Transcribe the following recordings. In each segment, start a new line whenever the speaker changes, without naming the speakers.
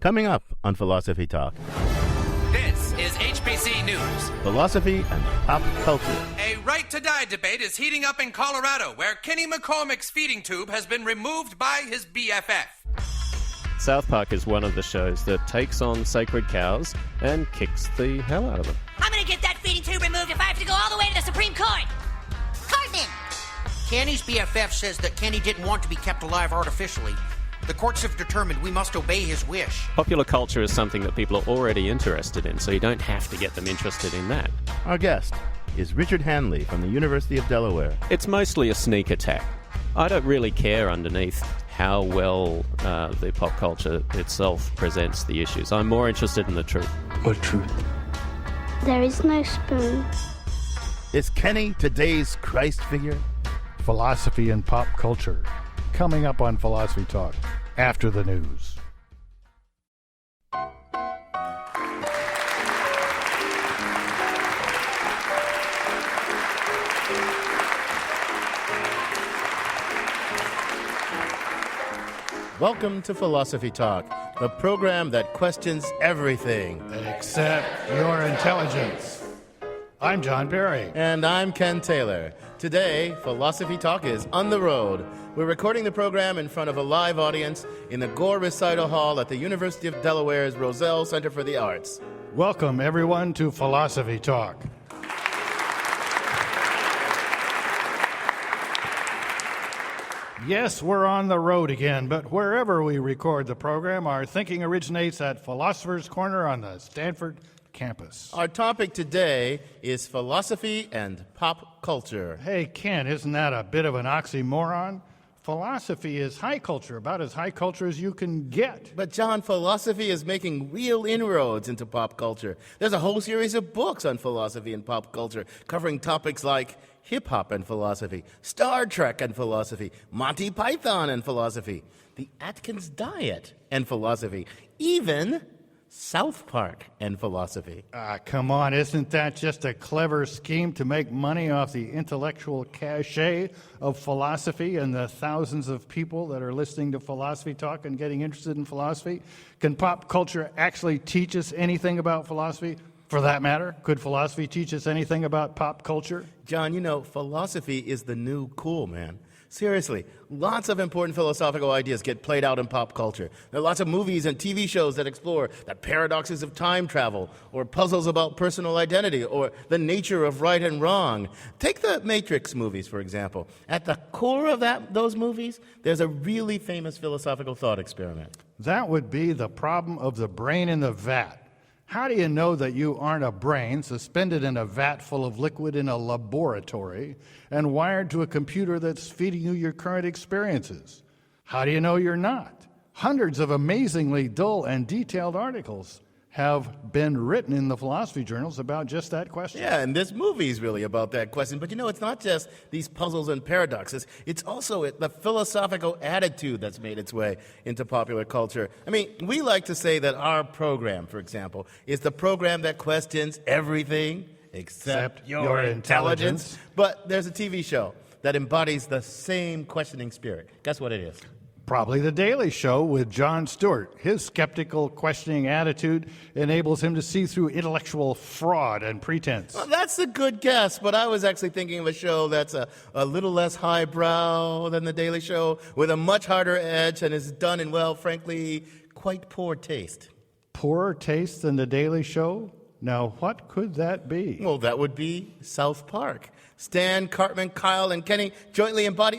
Coming up on Philosophy Talk.
This is HBC News.
Philosophy and pop culture.
A right-to-die debate is heating up in Colorado, where Kenny McCormick's feeding tube has been removed by his BFF.
South Park is one of the shows that takes on sacred cows and kicks the hell out of them.
I'm gonna get that feeding tube removed if I have to go all the way to the Supreme Court. Cartman!
Kenny's BFF says that Kenny didn't want to be kept alive artificially. The courts have determined we must obey his wish.
Popular culture is something that people are already interested in, so you don't have to get them interested in that.
Our guest is Richard Hanley from the University of Delaware.
It's mostly a sneak attack. I don't really care underneath how well the pop culture itself presents the issues. I'm more interested in the truth.
What truth?
There is no spoon.
Is Kenny today's Christ figure?
Philosophy and pop culture. Coming up on Philosophy Talk after the news.
Welcome to Philosophy Talk, the program that questions everything.
Except your intelligence. I'm John Perry.
And I'm Ken Taylor. Today, Philosophy Talk is on the road. We're recording the program in front of a live audience in the Gore Recital Hall at the University of Delaware's Roselle Center for the Arts.
Welcome, everyone, to Philosophy Talk. Yes, we're on the road again, but wherever we record the program, our thinking originates at Philosopher's Corner on the Stanford campus.
Our topic today is philosophy and pop culture.
Hey, Ken, isn't that a bit of an oxymoron? Philosophy is high culture, about as high culture as you can get.
But, John, philosophy is making real inroads into pop culture. There's a whole series of books on philosophy and pop culture, covering topics like hip-hop and philosophy, Star Trek and philosophy, Monty Python and philosophy, the Atkins diet and philosophy, even South Park and philosophy.
Come on, isn't that just a clever scheme to make money off the intellectual cachet of philosophy and the thousands of people that are listening to Philosophy Talk and getting interested in philosophy? Can pop culture actually teach us anything about philosophy? For that matter, could philosophy teach us anything about pop culture?
John, you know, philosophy is the new cool, man. Seriously, lots of important philosophical ideas get played out in pop culture. There are lots of movies and TV shows that explore the paradoxes of time travel, or puzzles about personal identity, or the nature of right and wrong. Take the Matrix movies, for example. At the core of those movies, there's a really famous philosophical thought experiment.
That would be the problem of the brain in the vat. How do you know that you aren't a brain suspended in a vat full of liquid in a laboratory and wired to a computer that's feeding you your current experiences? How do you know you're not? Hundreds of amazingly dull and detailed articles have been written in the philosophy journals about just that question.
Yeah, and this movie is really about that question. But you know, it's not just these puzzles and paradoxes. It's also the philosophical attitude that's made its way into popular culture. I mean, we like to say that our program, for example, is the program that questions everything except your intelligence. But there's a TV show that embodies the same questioning spirit. Guess what it is?
Probably The Daily Show with Jon Stewart. His skeptical, questioning attitude enables him to see through intellectual fraud and pretense.
Well, that's a good guess, but I was actually thinking of a show that's a little less highbrow than The Daily Show, with a much harder edge, and is done in, well, frankly, quite poor taste.
Poorer taste than The Daily Show? Now, what could that be?
Well, that would be South Park. Stan, Cartman, Kyle, and Kenny jointly embody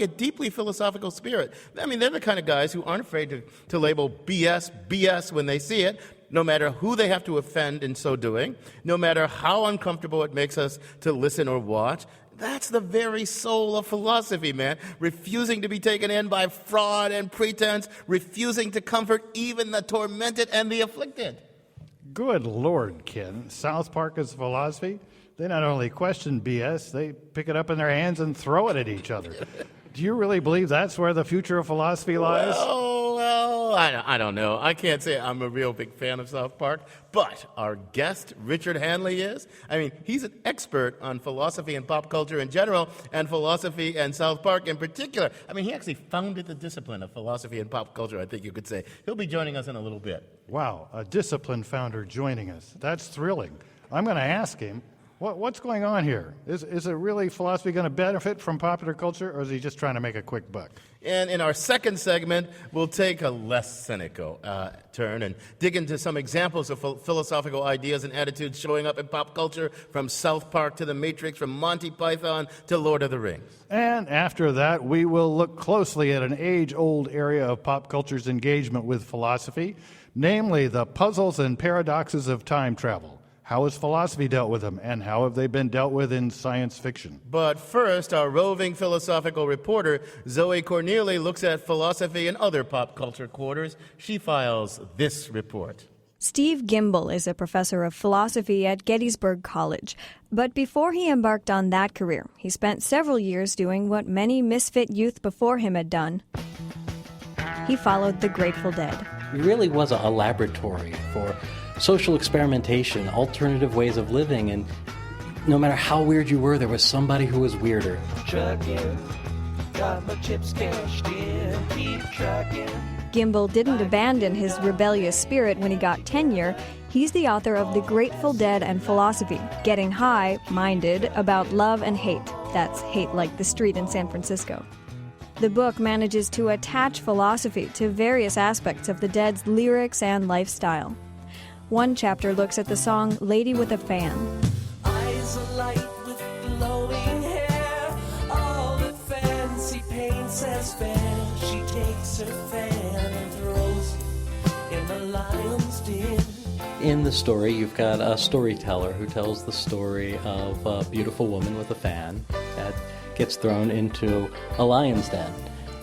a deeply philosophical spirit. I mean, they're the kind of guys who aren't afraid to label BS when they see it, no matter who they have to offend in so doing, no matter how uncomfortable it makes us to listen or watch. That's the very soul of philosophy, man. Refusing to be taken in by fraud and pretense, refusing to comfort even the tormented and the afflicted.
Good Lord, Ken. South Park is philosophy? They not only question BS, they pick it up in their hands and throw it at each other. Do you really believe that's where the future of philosophy lies?
Well, Oh, I don't know. I can't say I'm a real big fan of South Park, but our guest, Richard Hanley, is. I mean, he's an expert on philosophy and pop culture in general, and philosophy and South Park in particular. I mean, he actually founded the discipline of philosophy and pop culture, I think you could say. He'll be joining us in a little bit.
Wow, a discipline founder joining us. That's thrilling. I'm going to ask him, what's going on here? Is it really philosophy going to benefit from popular culture, or is he just trying to make a quick buck?
And in our second segment, we'll take a less cynical turn and dig into some examples of philosophical ideas and attitudes showing up in pop culture, from South Park to The Matrix, from Monty Python to Lord of the Rings.
And after that, we will look closely at an age-old area of pop culture's engagement with philosophy, namely the puzzles and paradoxes of time travel. How has philosophy dealt with them, and how have they been dealt with in science fiction?
But first, our roving philosophical reporter, Zoe Corneely, looks at philosophy in other pop culture quarters. She files this report.
Steve Gimbel is a professor of philosophy at Gettysburg College. But before he embarked on that career, he spent several years doing what many misfit youth before him had done. He followed the Grateful Dead.
It really was a laboratory for social experimentation, alternative ways of living, and no matter how weird you were, there was somebody who was weirder.
Trucking, got my chips cashed in, keep trucking.
Gimbel didn't abandon his rebellious spirit when he got tenure. He's the author of The Grateful Dead and Philosophy, Getting High-Minded About Love and Hate. That's hate like the street in San Francisco. The book manages to attach philosophy to various aspects of the Dead's lyrics and lifestyle. One chapter looks at the song Lady with a Fan.
Eyes alight with glowing hair, all the fancy paint says fair. She takes her fan and throws it in the lion's den.
In the story, you've got a storyteller who tells the story of a beautiful woman with a fan that gets thrown into a lion's den.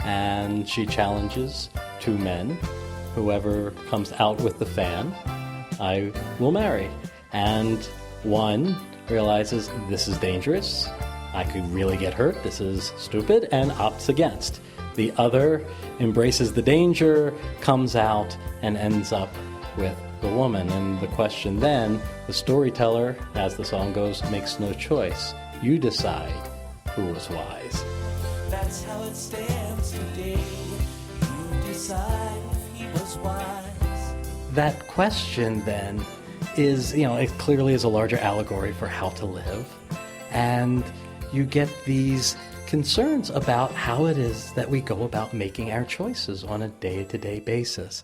And she challenges two men. Whoever comes out with the fan, I will marry. And one realizes this is dangerous, I could really get hurt, this is stupid, and opts against. The other embraces the danger, comes out, and ends up with the woman. And the question then, the storyteller, as the song goes, makes no choice. You decide who was wise.
That's how it stands today. You decide if he was wise.
That question then is, it clearly is a larger allegory for how to live. And you get these concerns about how it is that we go about making our choices on a day-to-day basis.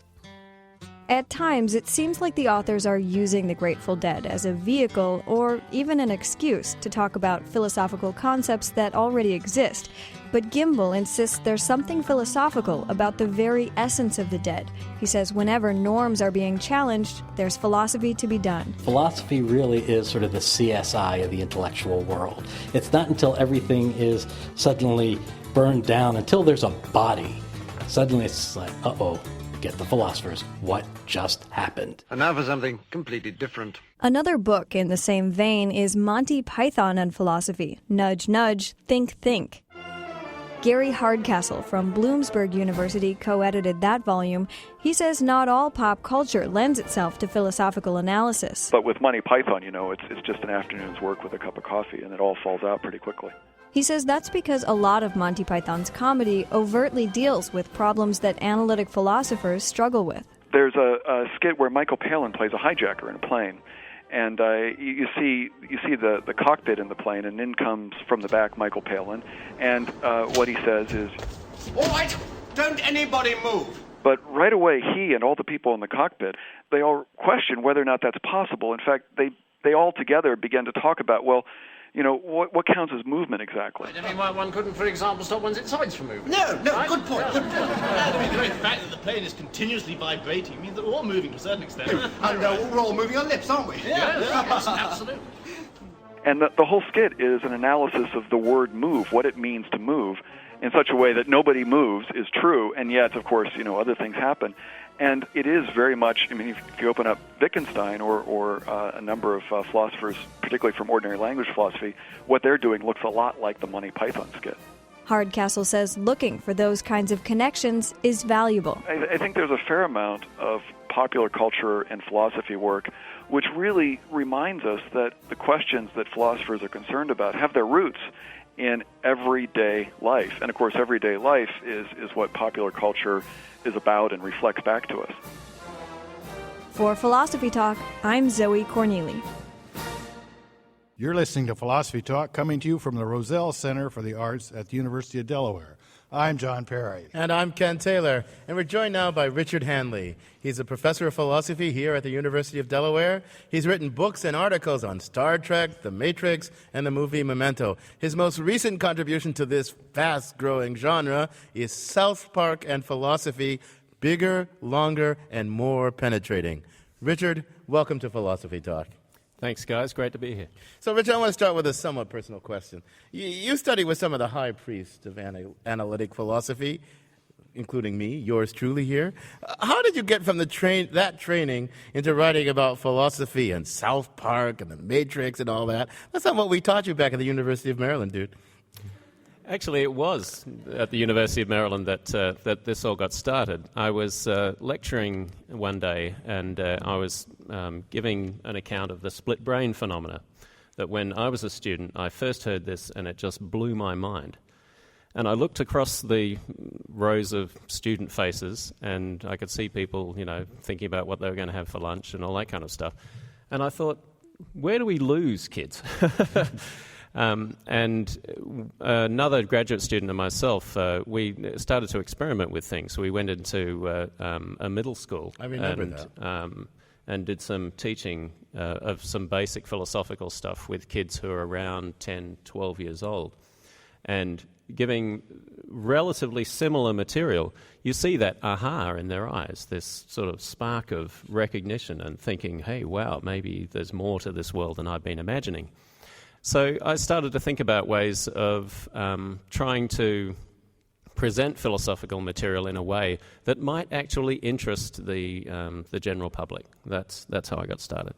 At times, it seems like the authors are using the Grateful Dead as a vehicle or even an excuse to talk about philosophical concepts that already exist. But Gimbel insists there's something philosophical about the very essence of the Dead. He says whenever norms are being challenged, there's philosophy to be done.
Philosophy really is sort of the CSI of the intellectual world. It's not until everything is suddenly burned down, until there's a body. Suddenly it's like, uh-oh. Get the philosophers. What just happened?
And now for something completely different.
Another book in the same vein is Monty Python and Philosophy. Nudge, nudge, think, think. Gary Hardcastle from Bloomsburg University co-edited that volume. He says not all pop culture lends itself to philosophical analysis.
But with Monty Python, it's just an afternoon's work with a cup of coffee, and it all falls out pretty quickly.
He says that's because a lot of Monty Python's comedy overtly deals with problems that analytic philosophers struggle with.
There's a skit where Michael Palin plays a hijacker in a plane, and you see the cockpit in the plane, and in comes from the back Michael Palin, and what he says is,
"All right, don't anybody move."
But right away, he and all the people in the cockpit, they all question whether or not that's possible. In fact, they all together began to talk about, well, what counts as movement exactly?
I mean, one couldn't, for example, stop one's insides from moving. No, right? Good point. Good point.
The very fact that the plane is continuously vibrating means that we're all moving to a certain extent.
And we're all moving our lips, aren't we?
Yes, absolutely.
And the whole skit is an analysis of the word move, what it means to move, in such a way that nobody moves is true, and yet, of course, other things happen. And it is very much, if you open up Wittgenstein or a number of philosophers, particularly from ordinary language philosophy, what they're doing looks a lot like the Monty Python skit.
Hardcastle says looking for those kinds of connections is valuable.
I think there's a fair amount of popular culture and philosophy work which really reminds us that the questions that philosophers are concerned about have their roots in everyday life. And of course, everyday life is what popular culture is about and reflects back to us.
For Philosophy Talk, I'm Zoe Corneli.
You're listening to Philosophy Talk, coming to you from the Roselle Center for the Arts at the University of Delaware. I'm John Perry.
And I'm Ken Taylor. And we're joined now by Richard Hanley. He's a professor of philosophy here at the University of Delaware. He's written books and articles on Star Trek, The Matrix, and the movie Memento. His most recent contribution to this fast-growing genre is South Park and philosophy, bigger, longer, and more penetrating. Richard, welcome to Philosophy Talk.
Thanks, guys. Great to be here.
So, Richard, I want to start with a somewhat personal question. You study with some of the high priests of analytic philosophy, including me, yours truly here. How did you get from that training into writing about philosophy and South Park and the Matrix and all that? That's not what we taught you back at the University of Maryland, dude.
Actually, it was at the University of Maryland that this all got started. I was lecturing one day, and I was giving an account of the split brain phenomena, that when I was a student, I first heard this, and it just blew my mind. And I looked across the rows of student faces, and I could see people, thinking about what they were going to have for lunch and all that kind of stuff. And I thought, where do we lose kids? And another graduate student and myself, we started to experiment with things. We went into a middle school.
I remember that.
And did some teaching of some basic philosophical stuff with kids who are around 10, 12 years old. And giving relatively similar material, you see that aha in their eyes, this sort of spark of recognition and thinking, hey, wow, maybe there's more to this world than I've been imagining. So I started to think about ways of trying to present philosophical material in a way that might actually interest the general public. That's how I got started.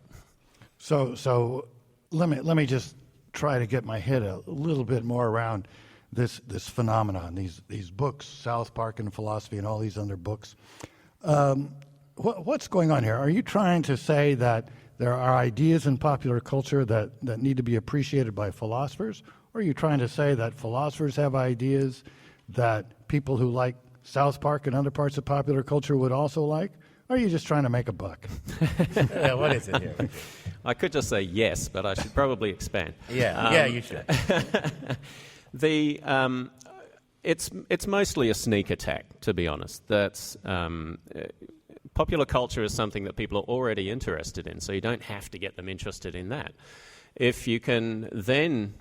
So let me just try to get my head a little bit more around this phenomenon, these books, South Park and philosophy, and all these other books. What's going on here? Are you trying to say that there are ideas in popular culture that need to be appreciated by philosophers? Or are you trying to say that philosophers have ideas that people who like South Park and other parts of popular culture would also like? Or are you just trying to make a buck?
Yeah, what is it here?
I could just say yes, but I should probably expand.
Yeah, you should.
It's mostly a sneak attack, to be honest. That's popular culture is something that people are already interested in, so you don't have to get them interested in that. If you can then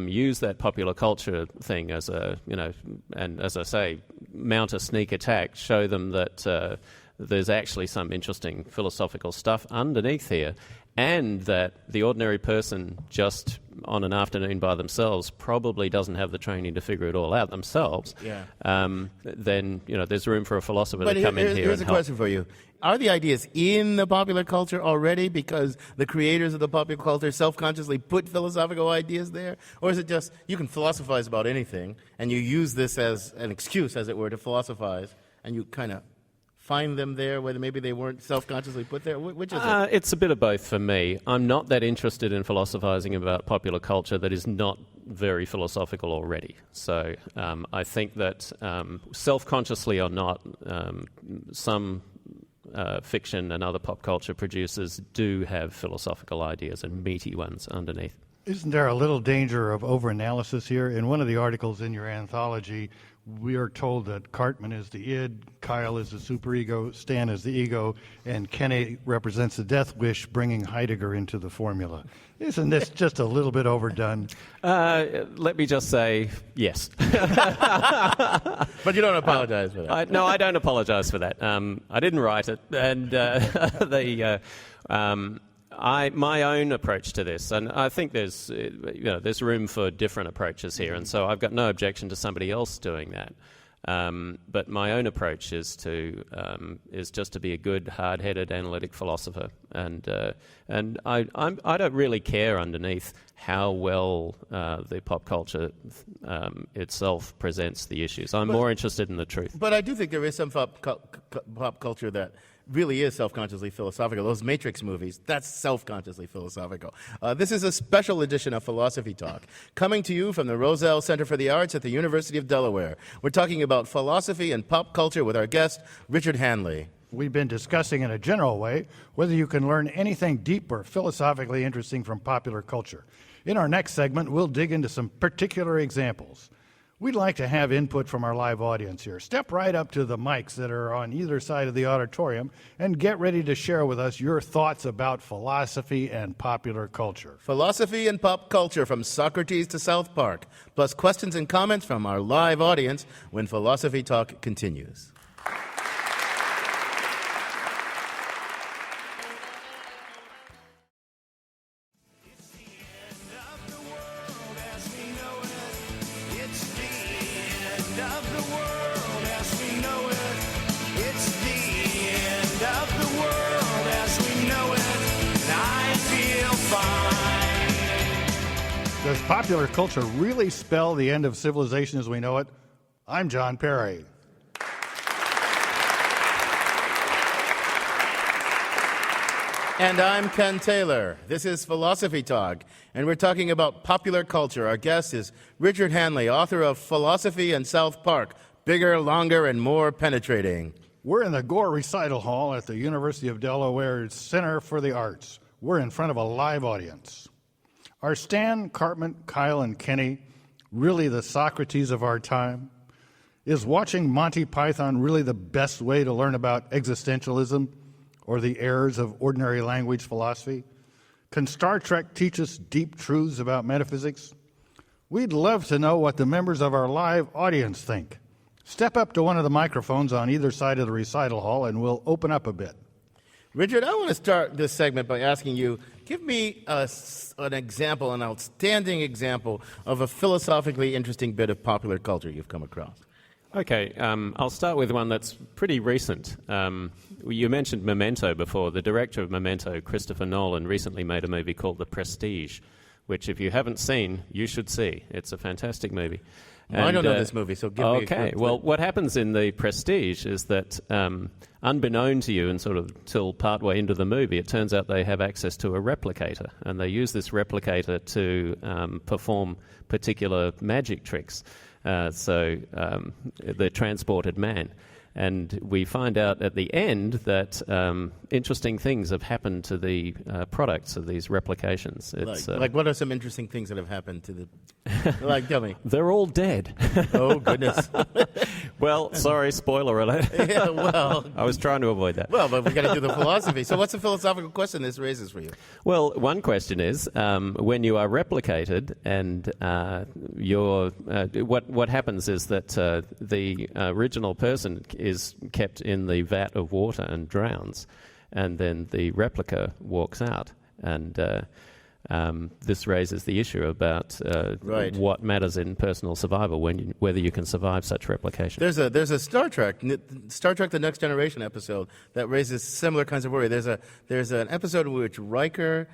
use that popular culture thing as and as I say, mount a sneak attack, show them that there's actually some interesting philosophical stuff underneath here, and that the ordinary person just on an afternoon by themselves probably doesn't have the training to figure it all out themselves, then there's room for a philosopher to come in here
here's
and
a
help.
question for you. Are the ideas in the popular culture already because the creators of the popular culture self-consciously put philosophical ideas there? Or is it just you can philosophize about anything and you use this as an excuse, as it were, to philosophize, and you kind of find them there, whether maybe they weren't self-consciously put there? Which is it?
It's a bit of both for me. I'm not that interested in philosophizing about popular culture that is not very philosophical already. So I think that self-consciously or not, some fiction and other pop culture producers do have philosophical ideas and meaty ones underneath.
Isn't there a little danger of overanalysis here? In one of the articles in your anthology, we are told that Cartman is the id, Kyle is the superego, Stan is the ego, and Kenny represents the death wish, bringing Heidegger into the formula. Isn't this just a little bit overdone?
Let me just say yes.
But you don't apologize for that.
No, I don't apologize for that. I didn't write it, and my own approach to this, and I think there's room for different approaches here, and so I've got no objection to somebody else doing that. But my own approach is just to be a good, hard-headed, analytic philosopher, and I don't really care underneath how well the pop culture itself presents the issues. I'm more interested in the truth.
But I do think there is some pop culture that really is self-consciously philosophical. Those Matrix movies, that's self-consciously philosophical. This is a special edition of Philosophy Talk, coming to you from the Roselle Center for the Arts at the University of Delaware. We're talking about philosophy and pop culture with our guest, Richard Hanley.
We've been discussing in a general way whether you can learn anything deep or philosophically interesting from popular culture. In our next segment, we'll dig into some particular examples. We'd like to have input from our live audience here. Step right up to the mics that are on either side of the auditorium and get ready to share with us your thoughts about philosophy and popular culture.
Philosophy and pop culture from Socrates to South Park, plus questions and comments from our live audience when Philosophy Talk continues.
Does popular culture really spell the end of civilization as we know it? I'm John Perry.
And I'm Ken Taylor. This is Philosophy Talk, and we're talking about popular culture. Our guest is Richard Hanley, author of Philosophy and South Park, Bigger, Longer, and More Penetrating.
We're in the Gore Recital Hall at the University of Delaware's Center for the Arts. We're in front of a live audience. Are Stan, Cartman, Kyle, and Kenny really the Socrates of our time? Is watching Monty Python really the best way to learn about existentialism or the errors of ordinary language philosophy? Can Star Trek teach us deep truths about metaphysics? We'd love to know what the members of our live audience think. Step up to one of the microphones on either side of the recital hall and we'll open up a bit.
Richard, I want to start this segment by asking you, give me an example, an outstanding example of a philosophically interesting bit of popular culture you've come across.
Okay, I'll start with one that's pretty recent. You mentioned Memento before. The director of Memento, Christopher Nolan, recently made a movie called The Prestige, which if you haven't seen, you should see. It's a fantastic movie.
Well, I don't know this movie, so give me a
Okay, well, what happens in The Prestige is that, unbeknown to you and sort of till partway into the movie, it turns out they have access to a replicator, and they use this replicator to perform particular magic tricks. So the transported man. And we find out at the end that interesting things have happened to the products of these replications. It's,
like what are some interesting things that have happened to the... Like, tell me.
They're all dead.
Oh, goodness.
Well, sorry, spoiler alert.
Yeah, well...
I was trying to avoid that.
Well, but we got to do the philosophy. So what's the philosophical question this raises for you?
Well, one question is, when you are replicated and what happens is that the original person is kept in the vat of water and drowns, and then the replica walks out. And this raises the issue about what matters in personal survival, whether you can survive such replication.
There's a Star Trek The Next Generation episode that raises similar kinds of worry. There's an episode in which Riker,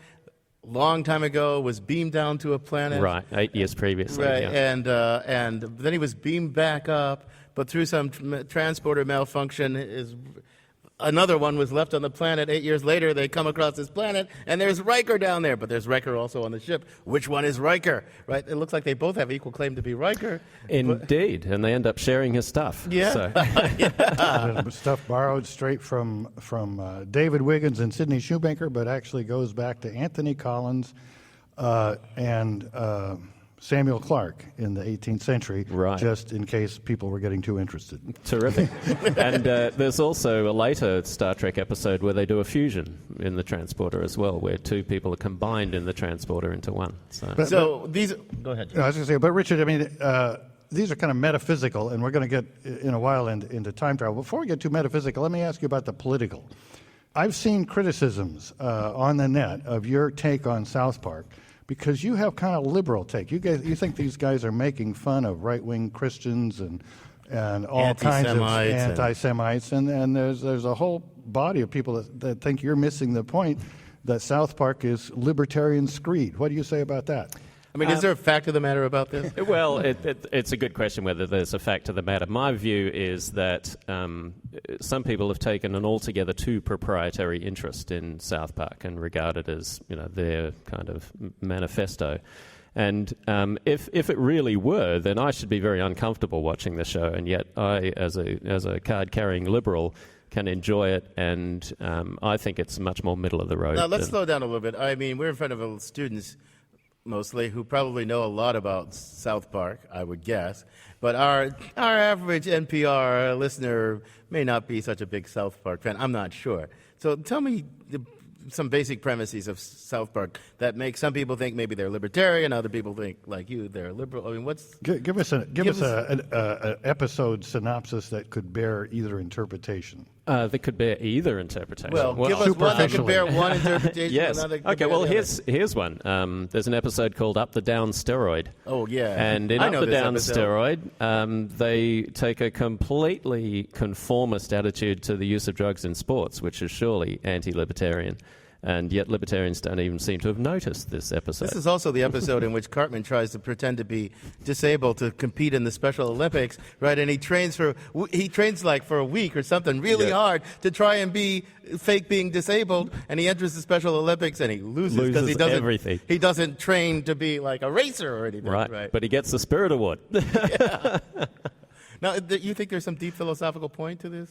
long time ago, was beamed down to a planet.
Right, 8 years previously.
Right,
yeah.
and then he was beamed back up, but through some transporter malfunction, another one was left on the planet. 8 years later, they come across this planet, and there's Riker down there, but there's Riker also on the ship. Which one is Riker? Right? It looks like they both have equal claim to be Riker.
Indeed, and they end up sharing his stuff.
Yeah.
So.
Stuff borrowed straight from David Wiggins and Sidney Shoemaker, but actually goes back to Anthony Collins and Samuel Clarke in the 18th century, just in case people were getting too interested.
Terrific. And there's also a later Star Trek episode where they do a fusion in the transporter as well, where two people are combined in the transporter into one.
So these... Go ahead.
I was going to say, but Richard, I mean, these are kind of metaphysical, and we're going to get in a while into time travel. Before we get too metaphysical, let me ask you about the political. I've seen criticisms on the net of your take on South Park, because you have kind of liberal take. You think these guys are making fun of right-wing Christians and all kinds of
Anti-Semites
anti-Semites, and there's a whole body of people that think you're missing the point that South Park is libertarian screed. What do you say about that?
I mean, is there a fact of the matter about this?
Well, it's a good question whether there's a fact of the matter. My view is that some people have taken an altogether too proprietary interest in South Park and regard it as, their kind of manifesto. And if it really were, then I should be very uncomfortable watching the show. And yet, I, as a card-carrying liberal, can enjoy it, and I think it's much more middle of the road.
Now let's slow down a little bit. I mean, we're in front of students mostly who probably know a lot about South Park, I would guess. But our average NPR listener may not be such a big South Park fan. I'm not sure. So tell me some basic premises of South Park that make some people think maybe they're libertarian, other people think, like you, they're liberal. I mean, what's...
Give us an episode synopsis that could bear either interpretation.
That could bear either interpretation.
Well, give us one that could bear one interpretation.
Yes.
Another could
Okay,
bear
well,
the other.
here's one. There's an episode called Up the Down Steroid.
Oh, yeah.
And in
I
Up
know
the
this
Down
episode.
Steroid, they take a completely conformist attitude to the use of drugs in sports, which is surely anti-libertarian. And yet libertarians don't even seem to have noticed this episode.
This is also the episode in which Cartman tries to pretend to be disabled to compete in the Special Olympics, right? And he trains for like for a week or something really hard to try and be fake being disabled. And he enters the Special Olympics and he loses because he doesn't
everything.
He doesn't train to be like a racer or anything, right?
But he gets the Spirit Award.
Yeah. Now, you think there's some deep philosophical point to this?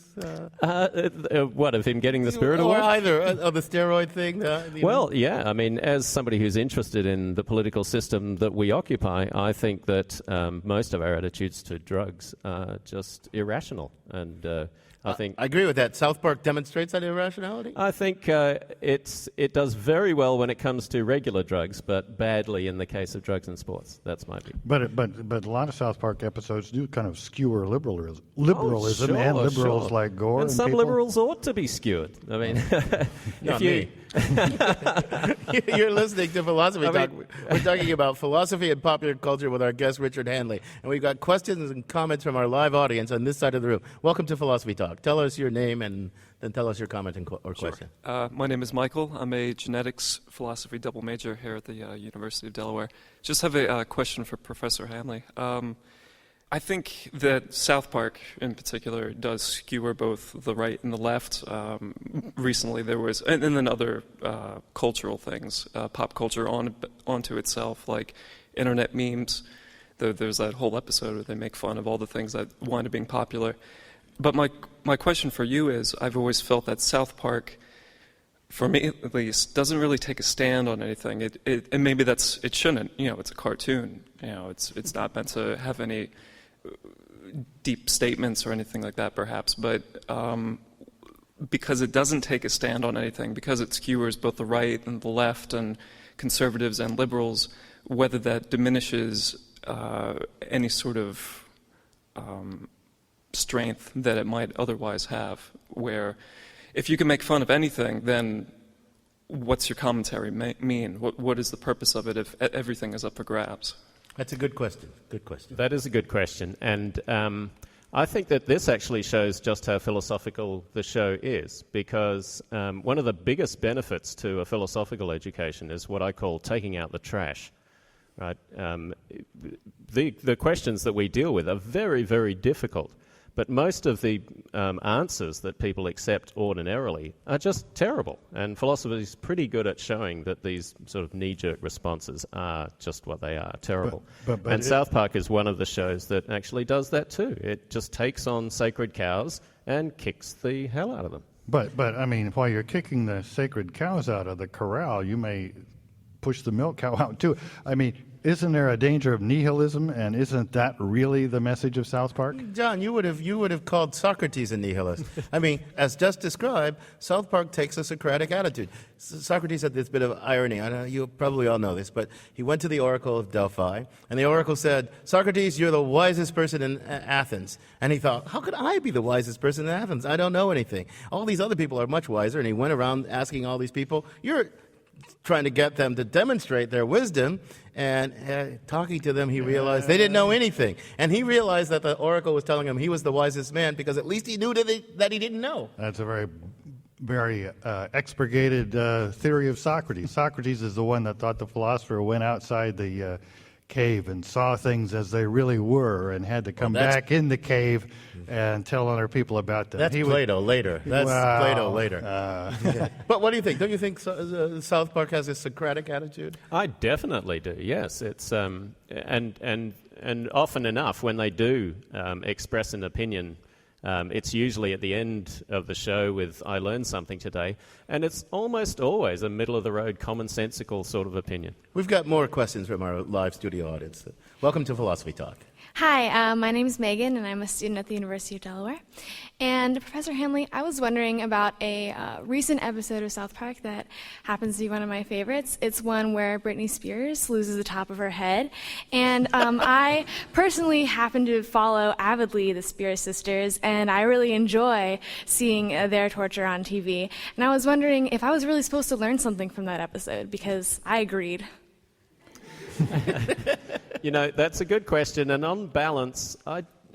What, of him getting the Spirit Award?
Or either of the steroid thing?
Well, yeah. I mean, as somebody who's interested in the political system that we occupy, I think that most of our attitudes to drugs are just irrational. And I think
I agree with that. South Park demonstrates that irrationality?
I think it does very well when it comes to regular drugs, but badly in the case of drugs and sports. That's my view.
But a lot of South Park episodes do kind of skewer liberalism and liberals like Gore.
And some
people.
liberals ought to be skewered. I mean,
You're listening to Philosophy Talk. We're talking about philosophy and popular culture with our guest, Richard Hanley. And we've got questions and comments from our live audience on this side of the room. Welcome to Philosophy Talk. Tell us your name and then tell us your comment or question.
My name is Michael. I'm a genetics philosophy double major here at the University of Delaware. Just have a question for Professor Hanley. I think that South Park, in particular, does skewer both the right and the left. Recently, there was, and then other cultural things, pop culture onto itself, like internet memes. There's that whole episode where they make fun of all the things that wind up being popular. But my question for you is, I've always felt that South Park, for me at least, doesn't really take a stand on anything. And maybe it shouldn't. It's a cartoon. It's not meant to have any deep statements or anything like that, perhaps. But because it doesn't take a stand on anything, because it skewers both the right and the left and conservatives and liberals, whether that diminishes any sort of strength that it might otherwise have, where if you can make fun of anything, then what's your commentary mean? What is the purpose of it if everything is up for grabs?
That's a good question. Good question.
That is a good question. And I think that this actually shows just how philosophical the show is, because one of the biggest benefits to a philosophical education is what I call taking out the trash. Right? The questions that we deal with are very, very difficult. But most of the answers that people accept ordinarily are just terrible. And philosophy is pretty good at showing that these sort of knee-jerk responses are just what they are, terrible. And South Park is one of the shows that actually does that too. It just takes on sacred cows and kicks the hell out of them.
But I mean, while you're kicking the sacred cows out of the corral, you may push the milk cow out too. I mean, isn't there a danger of nihilism, and isn't that really the message of South Park?
John, you would have called Socrates a nihilist. I mean, as just described, South Park takes a Socratic attitude. Socrates had this bit of irony. I know you probably all know this, but he went to the Oracle of Delphi, and the Oracle said, "Socrates, you're the wisest person in Athens." And he thought, how could I be the wisest person in Athens? I don't know anything. All these other people are much wiser. And he went around asking all these people, trying to get them to demonstrate their wisdom. And talking to them, he realized they didn't know anything. And he realized that the oracle was telling him he was the wisest man because at least he knew that he didn't know.
That's a very expurgated theory of Socrates. Socrates is the one that thought the philosopher went outside the cave and saw things as they really were and had to come back in the cave and tell other people about them.
That's Plato later. Plato later. But what do you think? Don't you think South Park has a Socratic attitude?
I definitely do. Yes, it's and often enough when they do express an opinion. It's usually at the end of the show with "I learned something today," and it's almost always a middle-of-the-road, commonsensical sort of opinion.
We've got more questions from our live studio audience. Welcome to Philosophy Talk.
Hi, my name is Megan, and I'm a student at the University of Delaware. And Professor Hanley, I was wondering about a recent episode of South Park that happens to be one of my favorites. It's one where Britney Spears loses the top of her head. And I personally happen to follow avidly the Spears sisters, and I really enjoy seeing their torture on TV. And I was wondering if I was really supposed to learn something from that episode, because I agreed.
That's a good question, and on balance,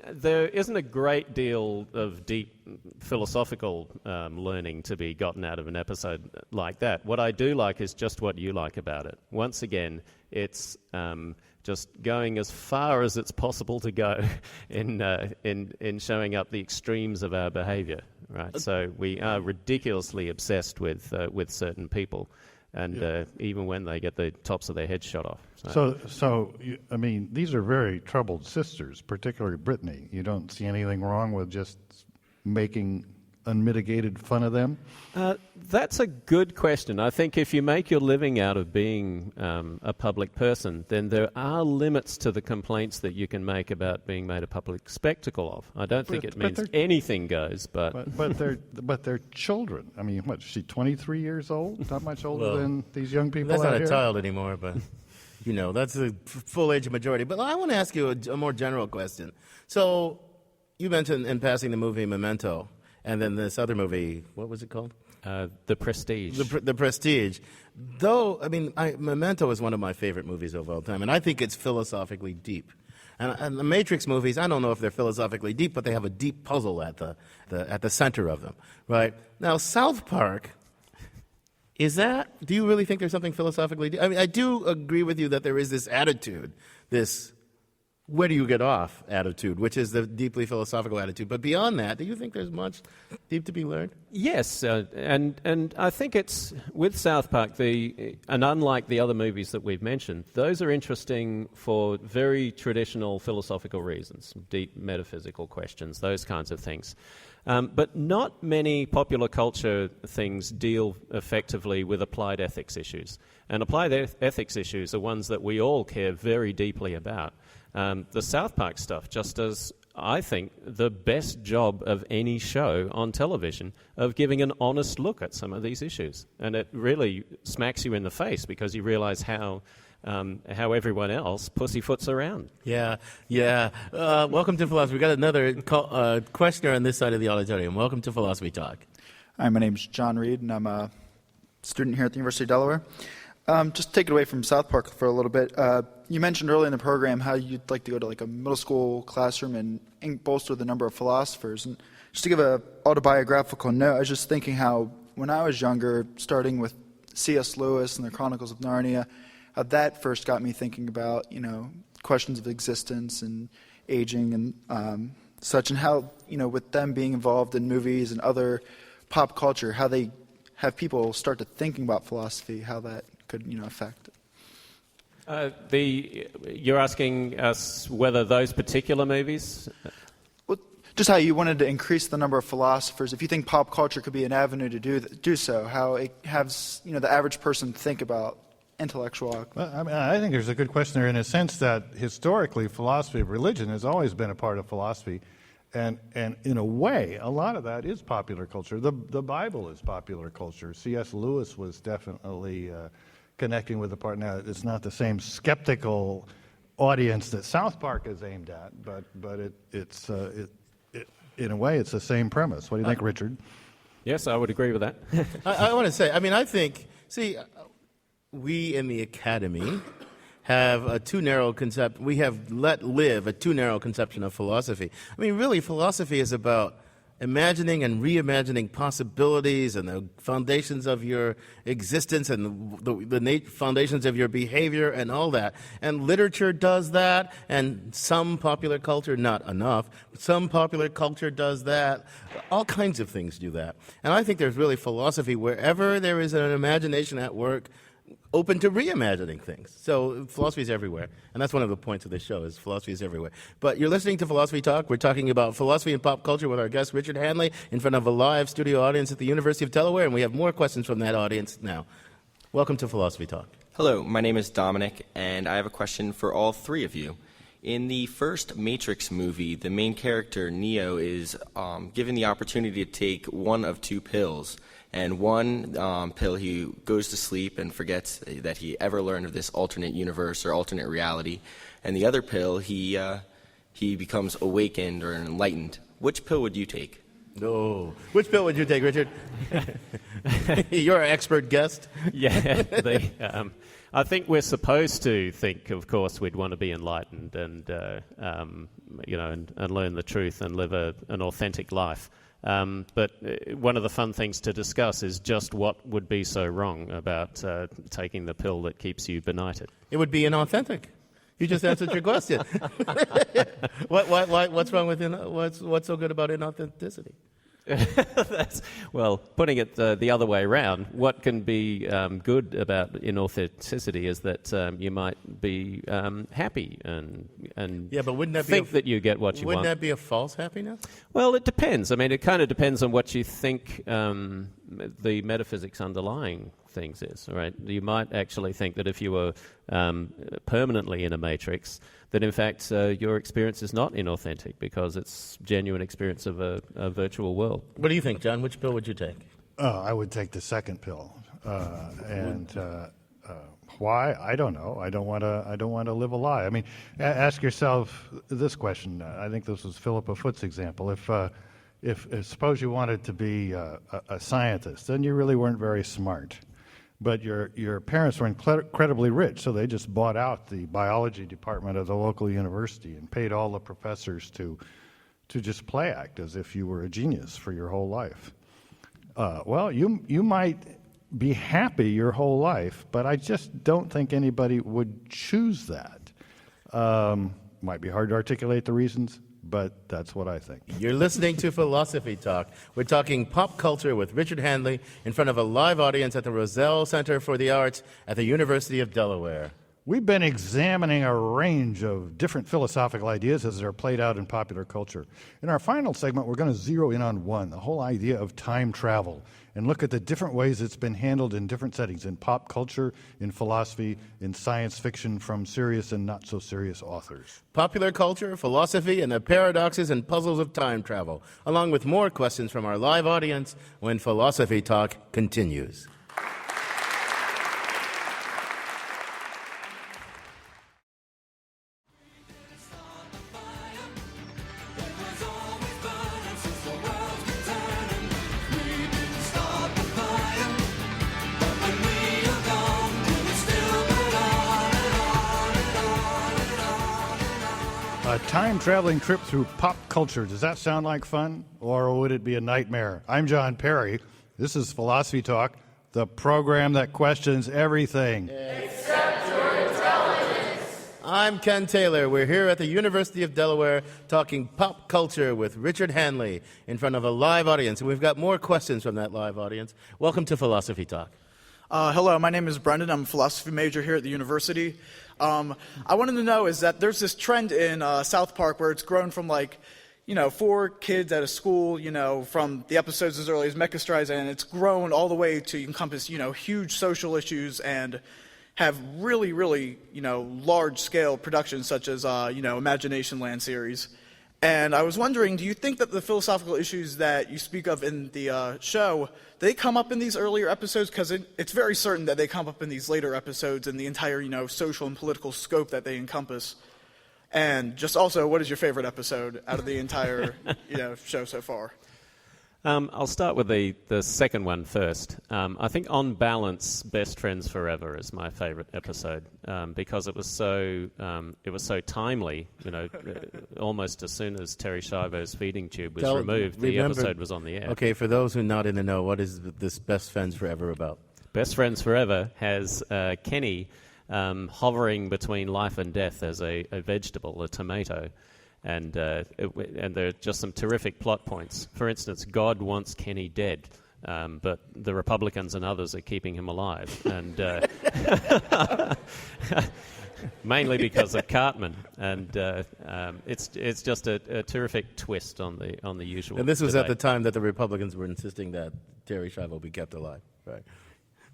there isn't a great deal of deep philosophical learning to be gotten out of an episode like that. What I do like is just what you like about it. Once again, it's just going as far as it's possible to go in showing up the extremes of our behavior, right? So we are ridiculously obsessed with certain people. And even when they get the tops of their heads shot off.
I mean, these are very troubled sisters, particularly Brittany. You don't see anything wrong with just making unmitigated fun of them?
That's a good question. I think if you make your living out of being a public person, then there are limits to the complaints that you can make about being made a public spectacle of. I don't think it means anything goes, but
they're children. I mean, what, is she 23 years old? Not much older than these young people
That's
out
not
here?
a child anymore, but that's the full age of majority. But I want to ask you a more general question. So you mentioned in passing the movie Memento. And then this other movie, what was it called?
The Prestige.
The Prestige. Though, Memento is one of my favorite movies of all time, and I think it's philosophically deep. And the Matrix movies, I don't know if they're philosophically deep, but they have a deep puzzle at the center of them, right? Now, South Park, do you really think there's something philosophically deep? I do agree with you that there is this attitude, this where do you get off attitude, which is the deeply philosophical attitude. But beyond that, do you think there's much deep to be learned?
Yes, and I think it's, with South Park, and unlike the other movies that we've mentioned, those are interesting for very traditional philosophical reasons, deep metaphysical questions, those kinds of things. But not many popular culture things deal effectively with applied ethics issues. And applied ethics issues are ones that we all care very deeply about. The South Park stuff just does, I think, the best job of any show on television of giving an honest look at some of these issues. And it really smacks you in the face because you realize how everyone else pussyfoots around.
Yeah. Welcome to Philosophy. We've got another questioner on this side of the auditorium. Welcome to Philosophy Talk.
Hi, my name's John Reed, and I'm a student here at the University of Delaware. Just take it away from South Park for a little bit. You mentioned earlier in the program how you'd like to go to like a middle school classroom and bolster the number of philosophers. And just to give an autobiographical note, I was just thinking how when I was younger, starting with C.S. Lewis and the Chronicles of Narnia, how that first got me thinking about, questions of existence and aging and such, and how, with them being involved in movies and other pop culture, how they have people start to thinking about philosophy, how that could, affect it.
You're asking us whether those particular movies?
Well, just how you wanted to increase the number of philosophers. If you think pop culture could be an avenue to do so, how it has the average person think about intellectual.
Well, I think there's a good question there in a sense that historically philosophy of religion has always been a part of philosophy. And in a way, a lot of that is popular culture. The Bible is popular culture. C.S. Lewis was definitely connecting with the part. Now, it's not the same skeptical audience that South Park is aimed at, but it's in a way, it's the same premise. What do you think, Richard?
Yes, I would agree with that.
I want to say, I think, we in the academy have a too narrow concept. We have let live a too narrow conception of philosophy. I mean, really, philosophy is about imagining and reimagining possibilities and the foundations of your existence and the foundations of your behavior and all that. And literature does that, and some popular culture, not enough, but some popular culture does that. All kinds of things do that. And I think there's really philosophy wherever there is an imagination at work, open to reimagining things. So philosophy is everywhere. And that's one of the points of this show, is philosophy is everywhere. But you're listening to Philosophy Talk. We're talking about philosophy and pop culture with our guest, Richard Hanley, in front of a live studio audience at the University of Delaware. And we have more questions from that audience now. Welcome to Philosophy Talk.
Hello, my name is Dominic, and I have a question for all three of you. In the first Matrix movie, the main character, Neo, is given the opportunity to take one of two pills. And one pill, he goes to sleep and forgets that he ever learned of this alternate universe or alternate reality. And the other pill, he becomes awakened or enlightened. Which pill would you take?
No. Which pill would you take, Richard? You're our expert guest.
Yeah. I think we're supposed to think, of course, we'd want to be enlightened and learn the truth and live an authentic life. But one of the fun things to discuss is just what would be so wrong about taking the pill that keeps you benighted.
It would be inauthentic. You just answered your question. What's wrong with what's so good about inauthenticity?
Putting it the other way around, what can be good about inauthenticity is that you might be happy and
but wouldn't that
think that you get what you want.
Wouldn't that be a false happiness?
Well, it depends. I mean, it kind of depends on what you think the metaphysics underlying things is, right? You might actually think that if you were permanently in a matrix, that in fact your experience is not inauthentic because it's genuine experience of a virtual world.
What do you think, John? Which pill would you take?
I would take the second pill, why? I don't know. I don't want to live a lie. I mean, ask yourself this question. I think this was Philippa Foot's example. If suppose you wanted to be a scientist, then you really weren't very smart. But your parents were incredibly rich, so they just bought out the biology department of the local university and paid all the professors to just play act as if you were a genius for your whole life. You might be happy your whole life, but I just don't think anybody would choose that. Might be hard to articulate the reasons, but that's what I think.
You're listening to Philosophy Talk. We're talking pop culture with Richard Hanley in front of a live audience at the Roselle Center for the Arts at the University of Delaware.
We've been examining a range of different philosophical ideas as they're played out in popular culture. In our final segment, we're going to zero in on one, the whole idea of time travel, and look at the different ways it's been handled in different settings, in pop culture, in philosophy, in science fiction from serious and not so serious authors.
Popular culture, philosophy, and the paradoxes and puzzles of time travel, along with more questions from our live audience when Philosophy Talk continues.
A time-traveling trip through pop culture. Does that sound like fun, or would it be a nightmare? I'm John Perry. This is Philosophy Talk, the program that questions everything.
Except your intelligence. I'm Ken Taylor. We're here at the University of Delaware talking pop culture with Richard Hanley in front of a live audience. And we've got more questions from that live audience. Welcome to Philosophy Talk.
Hello, my name is Brendan. I'm a philosophy major here at the university. I wanted to know is that there's this trend in South Park where it's grown from 4 kids at a school, from the episodes as early as Mecha Strides, and it's grown all the way to encompass, huge social issues and have really, really, large-scale productions such as, Imagination Land series. And I was wondering, do you think that the philosophical issues that you speak of in the show, they come up in these earlier episodes? Because it's very certain that they come up in these later episodes and the entire, social and political scope that they encompass. And just also, what is your favorite episode out of the entire, show so far?
I'll start with the second one first. I think on balance, Best Friends Forever is my favorite episode because it was so timely. Almost as soon as Terry Schiavo's feeding tube was removed, the episode was on the air.
Okay, for those who are not in the know, what is this Best Friends Forever about?
Best Friends Forever has Kenny hovering between life and death as a vegetable, a tomato. And there are just some terrific plot points. For instance, God wants Kenny dead, but the Republicans and others are keeping him alive, and mainly because of Cartman. And it's just a terrific twist on the usual.
And this was
debate.
at the time that the Republicans were insisting that Terry Schiavo be kept alive, right?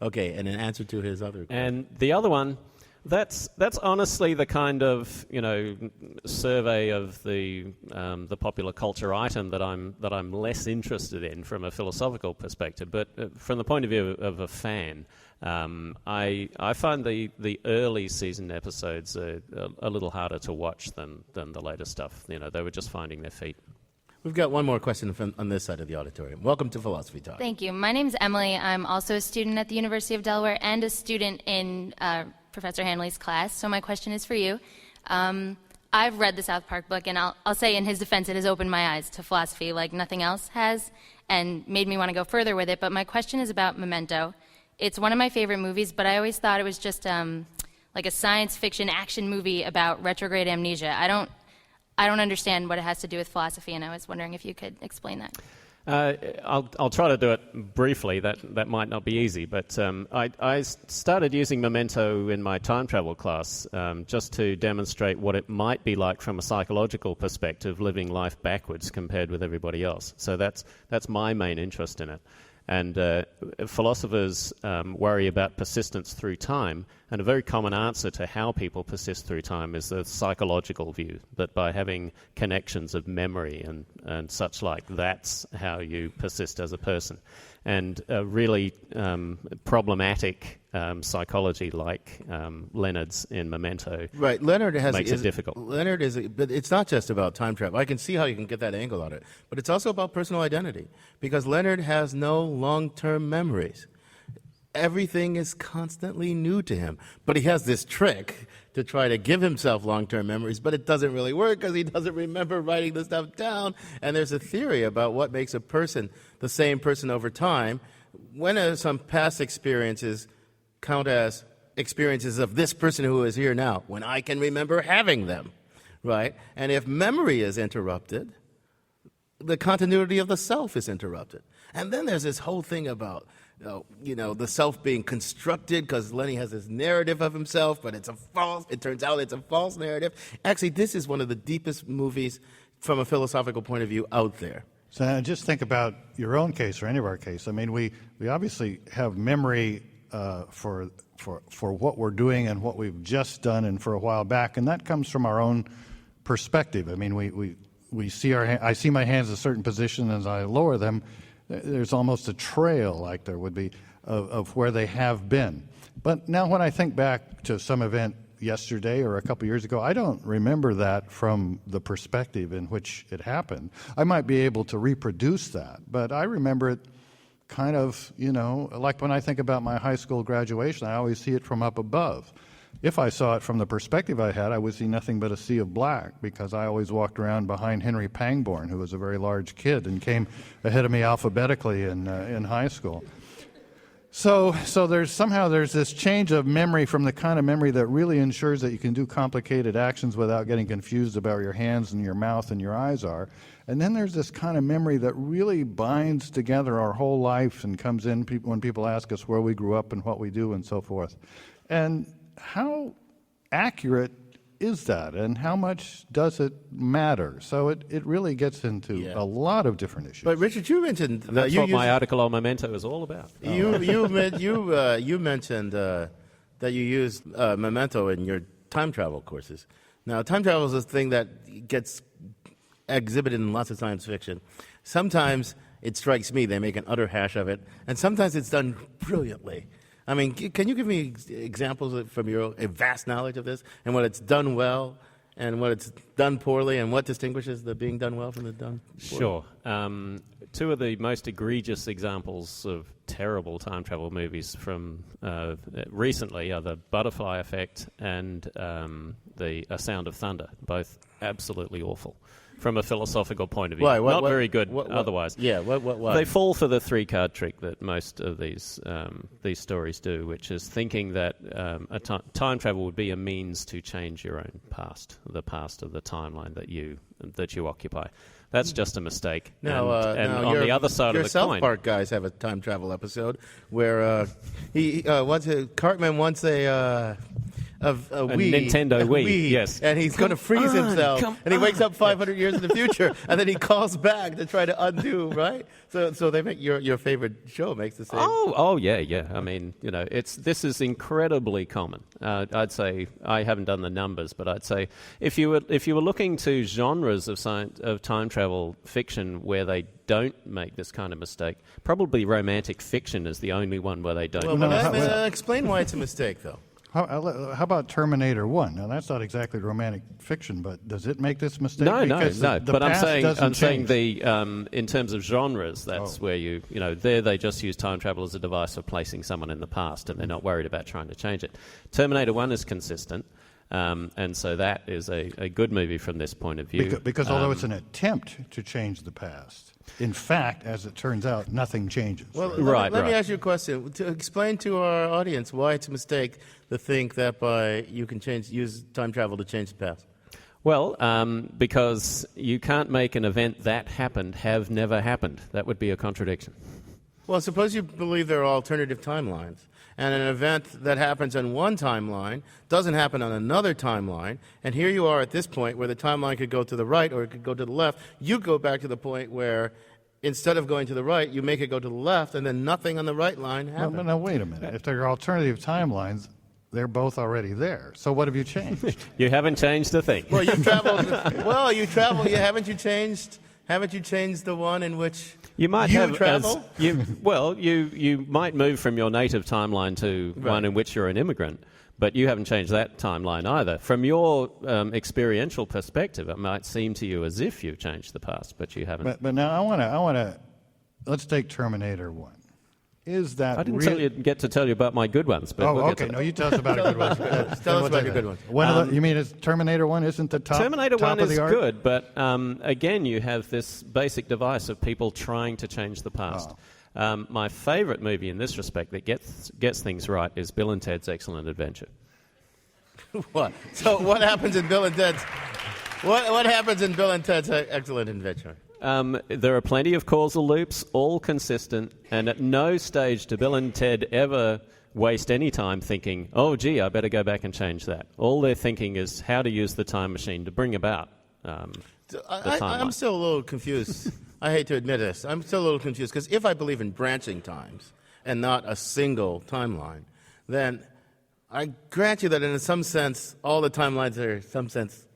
Okay, and in answer to his other question.
And the other one. That's honestly the kind of survey of the popular culture item that I'm less interested in from a philosophical perspective. But from the point of view of a fan, I find the early season episodes a little harder to watch than the later stuff. They were just finding their feet.
We've got one more question on this side of the auditorium. Welcome to Philosophy Talk.
Thank you. My name's Emily. I'm also a student at the University of Delaware and a student in Professor Hanley's class. So my question is for you. I've read the South Park book, and I'll say in his defense, it has opened my eyes to philosophy like nothing else has and made me want to go further with it. But my question is about Memento. It's one of my favorite movies, but I always thought it was just like a science fiction action movie about retrograde amnesia. I don't understand what it has to do with philosophy, and I was wondering if you could explain that.
I'll try to do it briefly. That might not be easy, but I started using Memento in my time travel class just to demonstrate what it might be like from a psychological perspective, living life backwards compared with everybody else. So that's my main interest in it. And philosophers worry about persistence through time, and a very common answer to how people persist through time is the psychological view, that by having connections of memory and such like, that's how you persist as a person. And a really problematic psychology like Leonard's in Memento
right. Leonard
makes it difficult.
Leonard but it's not just about time travel. I can see how you can get that angle on it, but it's also about personal identity, because Leonard has no long-term memories. Everything is constantly new to him, but he has this trick to try to give himself long-term memories, but it doesn't really work because he doesn't remember writing the stuff down. And there's a theory about what makes a person the same person over time. When some past experiences count as experiences of this person who is here now, when I can remember having them, right? And if memory is interrupted, the continuity of the self is interrupted. And then there's this whole thing about the self being constructed, because Lenny has this narrative of himself, but it turns out it's a false narrative. Actually, this is one of the deepest movies from a philosophical point of view out there.
So just think about your own case or any of our case. I mean, we obviously have memory for what we're doing and what we've just done and for a while back, and that comes from our own perspective. I mean, we see I see my hands in a certain position, as I lower them, there's almost a trail, like there would be, of where they have been. But now when I think back to some event yesterday or a couple years ago, I don't remember that from the perspective in which it happened. I might be able to reproduce that, but I remember it kind of, like when I think about my high school graduation, I always see it from up above. If I saw it from the perspective I had, I would see nothing but a sea of black, because I always walked around behind Henry Pangborn, who was a very large kid and came ahead of me alphabetically in high school. So there's this change of memory from the kind of memory that really ensures that you can do complicated actions without getting confused about where your hands and your mouth and your eyes are. And then there's this kind of memory that really binds together our whole life and comes in when people ask us where we grew up and what we do and so forth. And how accurate is that, and how much does it matter? So it really gets into a lot of different issues.
But Richard, you mentioned
that's what my article on Memento is all about.
You mentioned that you used Memento in your time travel courses. Now, time travel is a thing that gets exhibited in lots of science fiction. Sometimes it strikes me they make an utter hash of it, and sometimes it's done brilliantly. I mean, can you give me examples from your vast knowledge of this and when it's done well and what it's done poorly, and what distinguishes the being done well from the done poorly?
Sure. Two of the most egregious examples of terrible time travel movies from recently are The Butterfly Effect and A Sound of Thunder, both absolutely awful from a philosophical point of view.
Why?
Not very good otherwise.
Yeah, why?
They fall for the three-card trick that most of these stories do, which is thinking that time travel would be a means to change your own past, the past of the timeline that you occupy. That's just a mistake.
Now,
on the other side of the
South
coin,
Park guys have a time travel episode where Cartman wants a
Nintendo Wii, yes.
And he's going to freeze himself, and he wakes up 500 years in the future, and then he calls back to try to undo, right? So they make your favorite show makes the same.
Oh yeah. I mean, this is incredibly common. I'd say I haven't done the numbers, but I'd say if you were looking to genres of time travel fiction where they don't make this kind of mistake, probably romantic fiction is the only one where they don't.
Well, explain why it's a mistake, though.
How about Terminator 1? Now, that's not exactly romantic fiction, but does it make this mistake?
No.
The
But
past
I'm saying
change.
in terms of genres, that's where there they just use time travel as a device for placing someone in the past, and they're not worried about trying to change it. Terminator 1 is consistent, and so that is a good movie from this point of view.
Because although it's an attempt to change the past, in fact, as it turns out, nothing changes.
Well, let me ask you a question. To explain to our audience why it's a mistake to think that you can use time travel to change the past.
Well, because you can't make an event that happened have never happened. That would be a contradiction.
Well, suppose you believe there are alternative timelines, and an event that happens on one timeline doesn't happen on another timeline, and here you are at this point where the timeline could go to the right or it could go to the left. You go back to the point where instead of going to the right, you make it go to the left, and then nothing on the right line happens.
No, wait a minute. If there are alternative timelines, they're both already there. So what have you changed?
You haven't changed a thing.
Well, you've traveled. Haven't you changed? Haven't you changed the one in which
you might
travel?
You might move from your native timeline to one in which you're an immigrant, but you haven't changed that timeline either. From your experiential perspective, it might seem to you as if you've changed the past, but you haven't.
But now I want to let's take Terminator 1. Is that
I didn't get to tell you about my good ones. But
okay. No, you tell us about your good ones.
Tell us about your good ones.
You mean is Terminator 1 isn't the top?
Terminator
top
1
of
is
the art?
good, but again, you have this basic device of people trying to change the past. My favorite movie in this respect that gets things right is Bill and Ted's Excellent Adventure.
What? So what happens in Bill and Ted's? What happens in Bill and Ted's Excellent Adventure?
There are plenty of causal loops, all consistent, and at no stage do Bill and Ted ever waste any time thinking, oh, gee, I better go back and change that. All they're thinking is how to use the time machine to bring about the timeline.
I'm still a little confused. I hate to admit this. I'm still a little confused, because if I believe in branching times and not a single timeline, then I grant you that in some sense, all the timelines are, in some sense,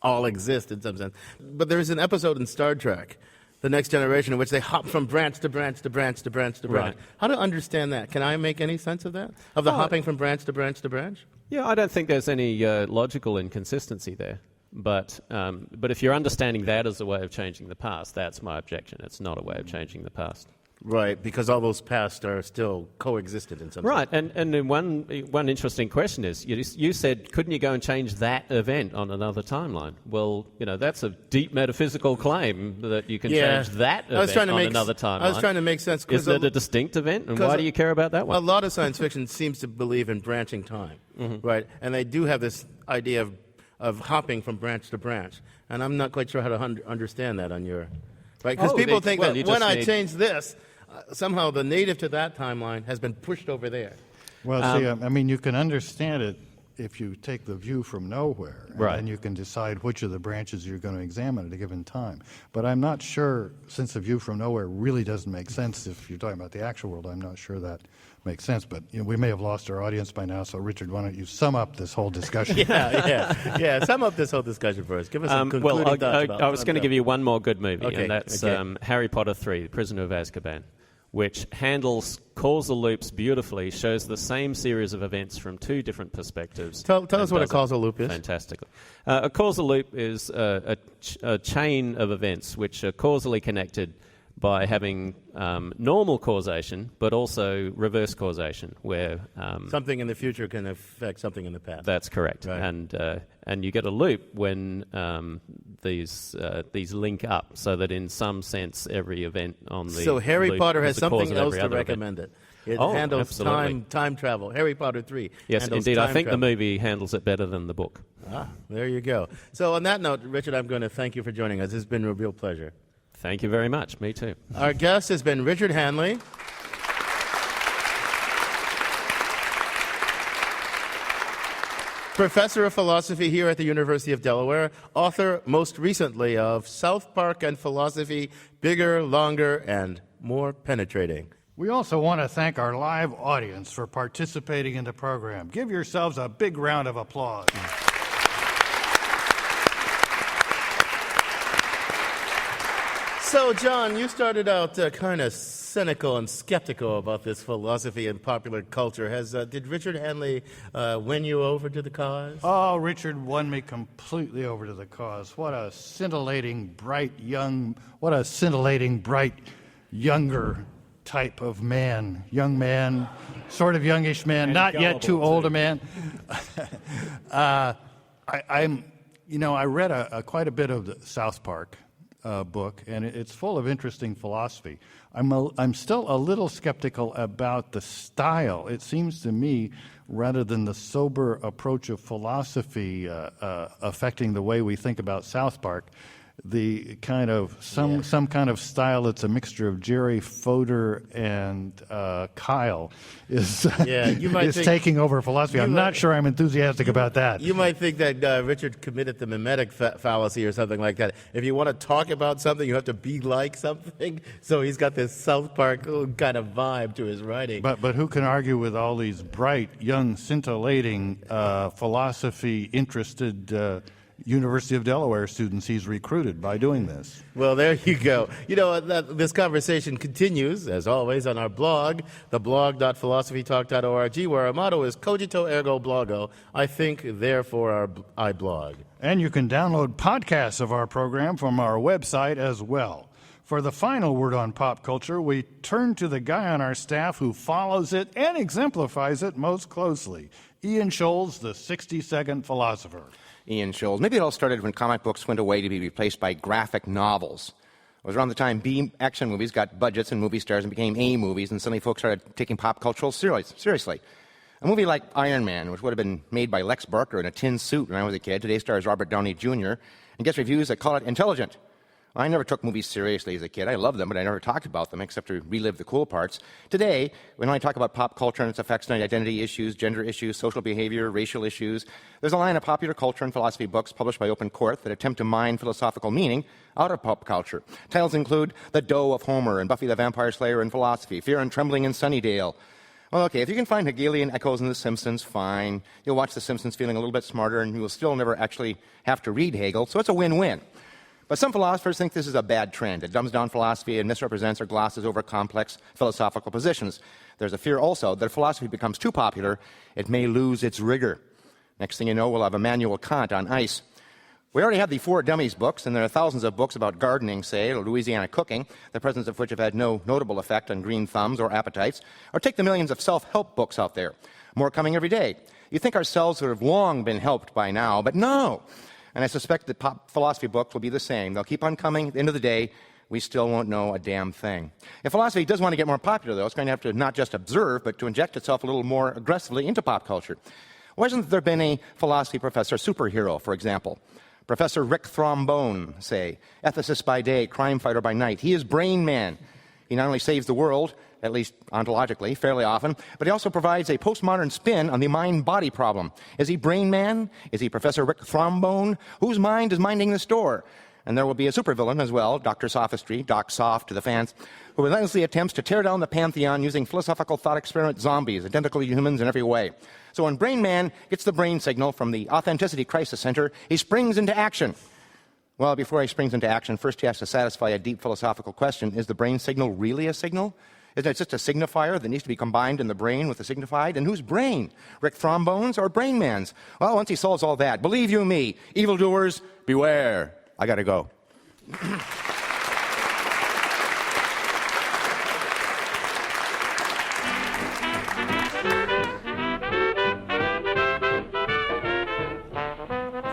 all exist in some sense. But there's an episode in Star Trek, The Next Generation, in which they hop from branch to branch to branch to branch to branch.
Right.
How to understand that? Can I make any sense of that? Of the hopping from branch to branch to branch?
Yeah, I don't think there's any logical inconsistency there. But if you're understanding that as a way of changing the past, that's my objection. It's not a way of changing the past.
Right, because all those pasts are still coexistent in some sense.
Right, and one interesting question is, you said, couldn't you go and change that event on another timeline? Well, that's a deep metaphysical claim that you can change that event on another timeline.
I was trying to make sense.
Is it a distinct event, and why do you care about that one?
A lot of science fiction seems to believe in branching time, right? And they do have this idea of hopping from branch to branch, and I'm not quite sure how to understand that on your... Right, because people think that when I change this... somehow the native to that timeline has been pushed over there.
Well, you can understand it if you take the view from nowhere, and you can decide which of the branches you're going to examine at a given time. But I'm not sure, since the view from nowhere really doesn't make sense if you're talking about the actual world, I'm not sure that makes sense. But we may have lost our audience by now, so Richard, why don't you sum up this whole discussion?
Yeah, sum up this whole discussion for us. Give us some concluding thoughts about
I was going to give you one more good movie,
okay,
and that's Harry Potter 3, The Prisoner of Azkaban. which handles causal loops beautifully, shows the same series of events from two different perspectives.
Tell us what a causal loop is.
Fantastically. A causal loop is a chain of events which are causally connected by having normal causation, but also reverse causation, where
something in the future can affect something in the past.
That's correct, right. And you get a loop when these link up, so that in some sense every event on the
so Harry
loop
Potter
is
has
the cause
something
of
else
every
to
other
recommend
event.
it. It
Oh,
handles
absolutely.
time travel. Harry Potter 3.
Yes,
handles
indeed. I
time
think
travel.
the movie handles it better than the book.
There you go. So on that note, Richard, I'm going to thank you for joining us. It's been a real pleasure.
Thank you very much. Me too.
Our guest has been Richard Hanley. Professor of philosophy here at the University of Delaware, author most recently of South Park and Philosophy, Bigger, Longer, and More Penetrating.
We also want to thank our live audience for participating in the program. Give yourselves a big round of applause.
So, John, you started out kind of cynical and skeptical about this philosophy and popular culture. Did Richard Hanley win you over to the cause?
Oh, Richard won me completely over to the cause. What a scintillating, bright, younger type of man. Young man, sort of youngish man, and not yet too old a man. I read quite a bit of the South Park book, and it's full of interesting philosophy. I'm still a little skeptical about the style. It seems to me, rather than the sober approach of philosophy affecting the way we think about South Park, the kind of some kind of style that's a mixture of Jerry Fodor and Kyle is taking over philosophy. I'm not sure I'm enthusiastic about that.
You might think that Richard committed the mimetic fallacy or something like that. If you want to talk about something, you have to be like something. So he's got this South Park kind of vibe to his writing.
But who can argue with all these bright, young, scintillating, philosophy-interested University of Delaware students he's recruited by doing this?
Well, there you go. This conversation continues, as always, on our blog, theblog.philosophytalk.org, where our motto is cogito ergo blogo. I think, therefore I blog.
And you can download podcasts of our program from our website as well. For the final word on pop culture, we turn to the guy on our staff who follows it and exemplifies it most closely, Ian Scholes, the 60-second philosopher.
Ian Scholes. Maybe it all started when comic books went away to be replaced by graphic novels. It was around the time B action movies got budgets and movie stars and became A movies, and suddenly folks started taking pop culture seriously. A movie like Iron Man, which would have been made by Lex Barker in a tin suit when I was a kid, today stars Robert Downey Jr. and gets reviews that call it intelligent. I never took movies seriously as a kid. I loved them, but I never talked about them except to relive the cool parts. Today, when I talk about pop culture and its effects on identity issues, gender issues, social behavior, racial issues, there's a line of popular culture and philosophy books published by Open Court that attempt to mine philosophical meaning out of pop culture. Titles include The Doe of Homer and Buffy the Vampire Slayer in Philosophy, Fear and Trembling in Sunnydale. Well, okay, if you can find Hegelian echoes in The Simpsons, fine. You'll watch The Simpsons feeling a little bit smarter, and you will still never actually have to read Hegel, so it's a win-win. But some philosophers think this is a bad trend. It dumbs down philosophy and misrepresents or glosses over complex philosophical positions. There's a fear also that if philosophy becomes too popular, it may lose its rigor. Next thing you know, we'll have Immanuel Kant on ice. We already have the Four Dummies books, and there are thousands of books about gardening, say, or Louisiana cooking, the presence of which have had no notable effect on green thumbs or appetites. Or take the millions of self-help books out there. More coming every day. You'd think ourselves would have long been helped by now, but no. And I suspect that pop philosophy books will be the same. They'll keep on coming. At the end of the day, we still won't know a damn thing. If philosophy does want to get more popular, though, it's going to have to not just observe, but to inject itself a little more aggressively into pop culture. Why hasn't there been a philosophy professor superhero, for example? Professor Rick Thrombone, say, ethicist by day, crime fighter by night. He is Brain Man. He not only saves the world, at least ontologically, fairly often, but he also provides a postmodern spin on the mind-body problem. Is he Brain Man? Is he Professor Rick Thrombone? Whose mind is minding the store? And there will be a supervillain as well, Dr. Sophistry, Doc Soft to the fans, who relentlessly attempts to tear down the pantheon using philosophical thought experiment zombies, identical to humans in every way. So when Brain Man gets the brain signal from the Authenticity Crisis Center, he springs into action. Well, before he springs into action, first he has to satisfy a deep philosophical question. Is the brain signal really a signal? Isn't it just a signifier that needs to be combined in the brain with the signified? And whose brain? Rick Thrombone's or Brain Man's? Well, once he solves all that, believe you me, evildoers, beware. I gotta go.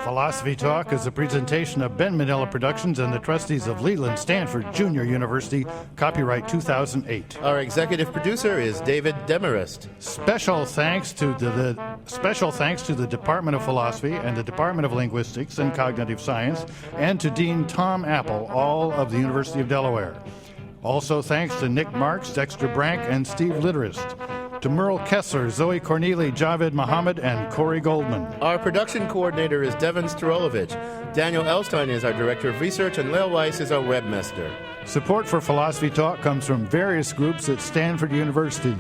Philosophy Talk is a presentation of Ben Manila Productions and the trustees of Leland Stanford Junior University, copyright 2008.
Our executive producer is David Demarest.
Special thanks to the Department of Philosophy and the Department of Linguistics and Cognitive Science, and to Dean Tom Apple, all of the University of Delaware. Also thanks to Nick Marks, Dexter Brank, and Steve Litterist. To Merle Kessler, Zoe Corneli, Javed Mohammed, and Corey Goldman.
Our production coordinator is Devin Starolovich. Daniel Elstein is our director of research, and Lil Weiss is our webmaster.
Support for Philosophy Talk comes from various groups at Stanford University,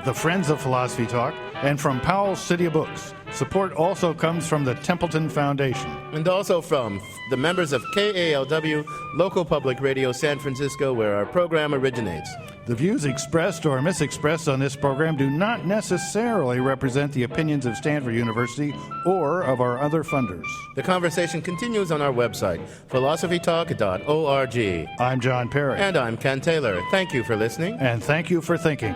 the Friends of Philosophy Talk, and from Powell's City of Books. Support also comes from the Templeton Foundation.
And also from the members of KALW, local public radio San Francisco, where our program originates.
The views expressed or misexpressed on this program do not necessarily represent the opinions of Stanford University or of our other funders.
The conversation continues on our website, philosophytalk.org.
I'm John Perry.
And I'm Ken Taylor. Thank you for listening.
And thank you for thinking.